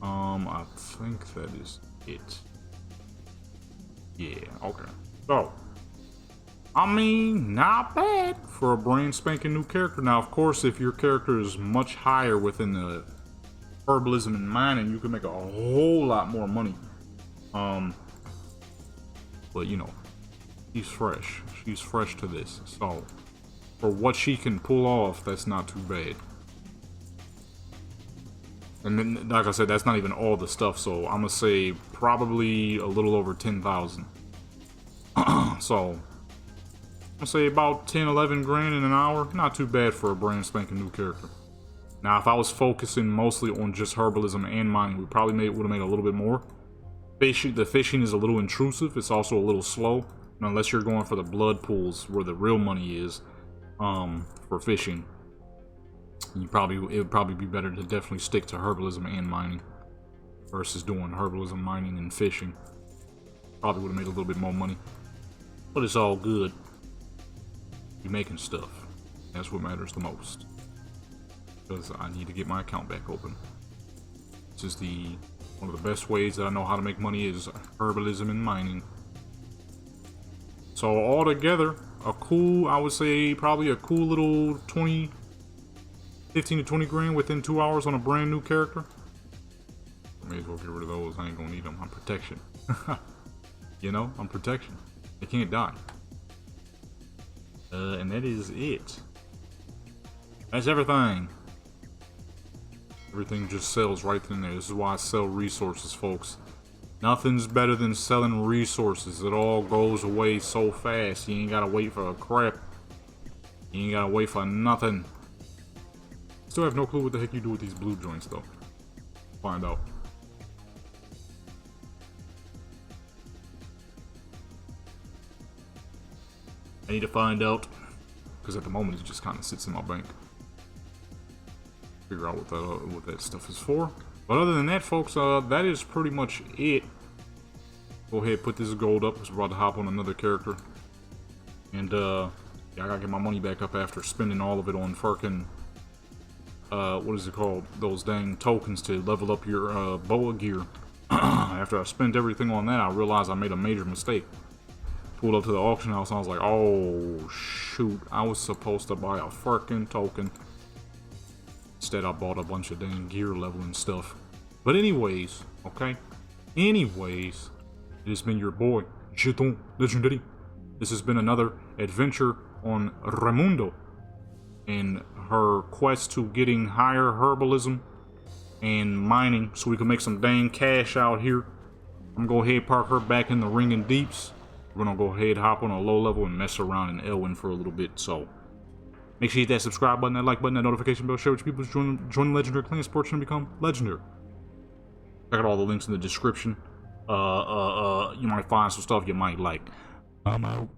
I think that is it. Yeah, okay. So, I mean, not bad for a brand spanking new character. Now, of course, if your character is much higher within the herbalism and mining, you can make a whole lot more money. But you know, she's fresh to this, so for what she can pull off, that's not too bad. And then, like I said, that's not even all the stuff, so I'm gonna say probably a little over 10,000. So I'm gonna say about 10-11 grand in an hour. Not too bad for a brand spanking new character. Now, if I was focusing mostly on just herbalism and mining, we probably would have made a little bit more. The fishing is a little intrusive. It's also a little slow. And unless you're going for the blood pools, where the real money is, for fishing, it would probably be better to definitely stick to herbalism and mining versus doing herbalism, mining, and fishing. Probably would have made a little bit more money, but it's all good. You're making stuff. That's what matters the most. Because I need to get my account back open. This is one of the best ways that I know how to make money is herbalism and mining. So altogether, I would say probably a cool little 15 to 20 grand within 2 hours on a brand new character. I may as well get rid of those. I ain't gonna need them. I'm protection. You know, I'm protection. They can't die. And that is it. That's everything. Everything just sells right in there. This is why I sell resources, folks. Nothing's better than selling resources. It all goes away so fast. You ain't gotta wait for a crap. You ain't gotta wait for nothing. Still have no clue what the heck you do with these blue joints, though. Find out. I need to find out. Because at the moment, it just kind of sits in my bank. Figure out what that stuff is for. But other than that, folks, that is pretty much it. Go ahead, put this gold up, because we're about to hop on another character. And, yeah, I gotta get my money back up after spending all of it on fucking, what is it called? Those dang tokens to level up your, boa gear. After I spent everything on that, I realized I made a major mistake. Pulled up to the auction house, and I was like, oh, shoot, I was supposed to buy a fucking token. Instead, I bought a bunch of dang gear leveling stuff. But anyways, okay? Anyways, it has been your boy, Jeton Legendary. This has been another adventure on Raimundo and her quest to getting higher herbalism and mining so we can make some dang cash out here. I'm gonna go ahead and park her back in the ring in Deeps. We're gonna go ahead, hop on a low level, and mess around in Elwyn for a little bit. So make sure you hit that subscribe button, that like button, that notification bell, share with your people, join the Legendary Clan Sports and become legendary. Check out all the links in the description. You might find some stuff you might like. I'm out.